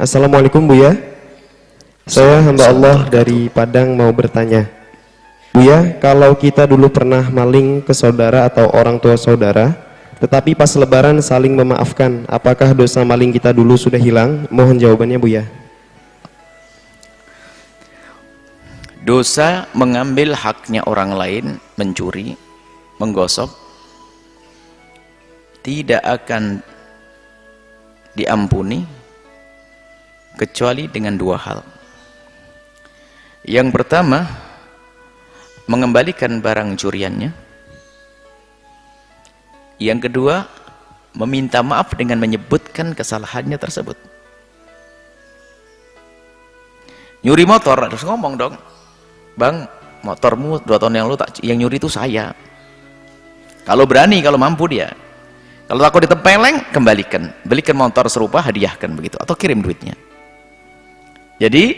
Assalamualaikum Buya. Saya hamba Allah dari Padang mau bertanya. Buya, kalau kita dulu pernah maling ke saudara atau orang tua saudara, tetapi pas lebaran saling memaafkan, apakah dosa maling kita dulu sudah hilang? Mohon jawabannya Buya. Dosa mengambil haknya orang lain, mencuri, menggosok, tidak akan diampuni kecuali dengan dua hal. Yang pertama, mengembalikan barang curiannya. Yang kedua, meminta maaf dengan menyebutkan kesalahannya tersebut. Nyuri motor harus ngomong dong, bang, motormu 2 tahun yang lalu yang nyuri itu saya. Kalau berani, kalau mampu dia. Kalau takut ditempeleng, kembalikan, belikan motor serupa, hadiahkan begitu, atau kirim duitnya. Jadi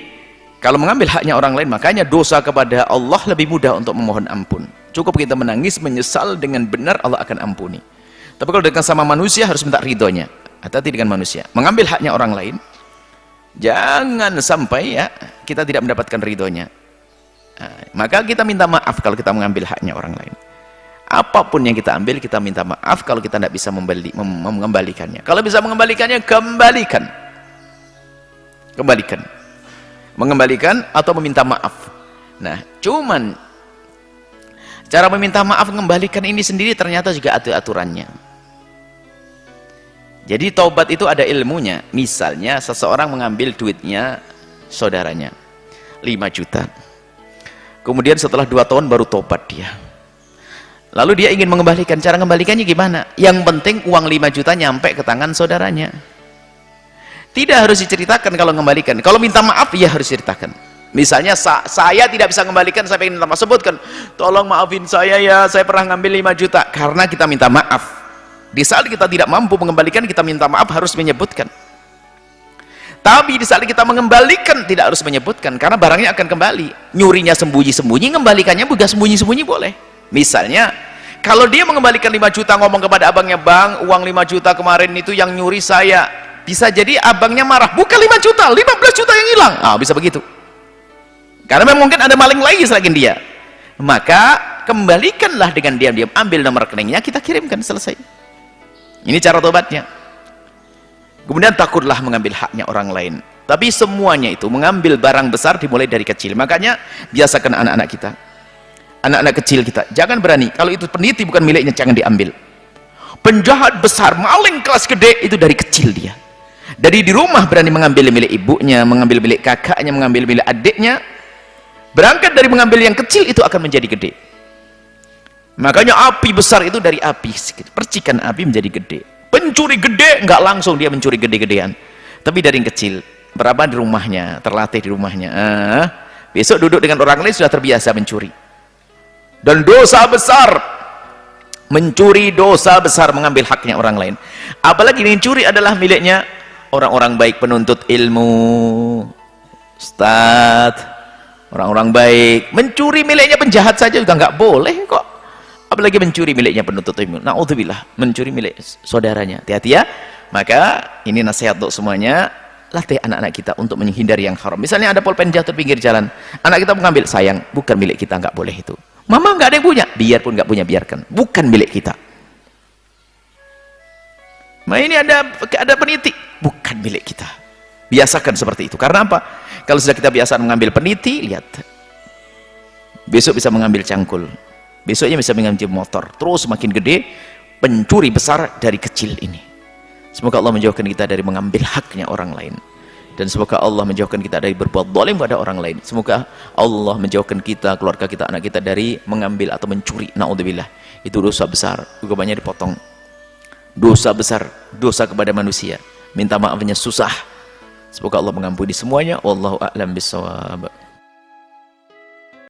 kalau mengambil haknya orang lain, makanya dosa kepada Allah lebih mudah untuk memohon ampun. Cukup kita menangis, menyesal dengan benar, Allah akan ampuni. Tapi kalau dengan sama manusia harus minta ridhonya. Hati-hati dengan manusia. Mengambil haknya orang lain, jangan sampai ya kita tidak mendapatkan ridhonya. Nah, maka kita minta maaf kalau kita mengambil haknya orang lain. Apapun yang kita ambil, kita minta maaf kalau kita tidak bisa mengembalikannya. Kalau bisa mengembalikannya, kembalikan. Kembalikan. Mengembalikan atau meminta maaf. Nah, cuman cara meminta maaf mengembalikan ini sendiri ternyata juga ada aturannya. Jadi taubat itu ada ilmunya. Misalnya seseorang mengambil duitnya saudaranya 5 juta. Kemudian setelah 2 tahun baru taubat dia. Lalu dia ingin mengembalikan. Cara mengembalikannya gimana? Yang penting uang 5 juta nyampe ke tangan saudaranya. Tidak harus diceritakan kalau mengembalikan. Kalau minta maaf, ya harus diceritakan. Misalnya saya tidak bisa mengembalikan, saya ingin minta maaf, sebutkan, tolong maafin saya ya, saya pernah ngambil 5 juta. Karena kita minta maaf. Di saat kita tidak mampu mengembalikan, kita minta maaf harus menyebutkan. Tapi di saat kita mengembalikan, tidak harus menyebutkan, karena barangnya akan kembali. Nyurinya sembunyi-sembunyi, mengembalikannya juga sembunyi-sembunyi boleh. Misalnya, kalau dia mengembalikan 5 juta, ngomong kepada abangnya, bang, uang 5 juta kemarin itu yang nyuri saya. Bisa jadi abangnya marah, bukan 5 juta, 15 juta yang hilang. Bisa begitu. Karena memang mungkin ada maling lagi selain dia. Maka kembalikanlah dengan diam-diam, ambil nomor rekeningnya, kita kirimkan, selesai. Ini cara tobatnya. Kemudian takutlah mengambil haknya orang lain. Tapi semuanya itu, mengambil barang besar dimulai dari kecil. Makanya biasakan anak-anak kita, anak-anak kecil kita, jangan berani. Kalau itu peniti bukan miliknya, jangan diambil. Penjahat besar, maling kelas gede, itu dari kecil dia. Dari di rumah berani mengambil milik ibunya, mengambil milik kakaknya, mengambil milik adiknya. Berangkat dari mengambil yang kecil itu akan menjadi gede. Makanya api besar itu dari api, percikan api menjadi gede. Pencuri gede nggak langsung dia mencuri gede-gedean, tapi dari yang kecil. Berapa di rumahnya, terlatih di rumahnya. Besok duduk dengan orang lain sudah terbiasa mencuri. Dan dosa besar, mencuri dosa besar, mengambil haknya orang lain. Apalagi yang curi adalah miliknya orang-orang baik, penuntut ilmu, ustadz, orang-orang baik. Mencuri miliknya penjahat saja juga nggak boleh kok, apalagi mencuri miliknya penuntut ilmu. Na'udzubillah, mencuri milik saudaranya. Hati-hati ya. Maka ini nasihat untuk semuanya, latih anak-anak kita untuk menghindari yang haram. Misalnya ada pulpen jatuh di pinggir jalan, anak kita mengambil, sayang, bukan milik kita, nggak boleh itu. Mama nggak ada yang punya, biarpun nggak punya, biarkan, bukan milik kita. Nah ini ada peniti, bukan milik kita. Biasakan seperti itu. Karena apa? Kalau sudah kita biasa mengambil peniti, lihat, besok bisa mengambil cangkul, besoknya bisa mengambil motor, terus semakin gede. Pencuri besar dari kecil ini. Semoga Allah menjauhkan kita dari mengambil haknya orang lain, dan semoga Allah menjauhkan kita dari berbuat zalim pada orang lain. Semoga Allah menjauhkan kita, keluarga kita, anak kita dari mengambil atau mencuri. Na'udzubillah, itu dosa besar, hukumannya dipotong. Dosa besar, dosa kepada manusia, minta maafnya susah. Semoga Allah mengampuni semuanya. Wallahu a'lam bishawab.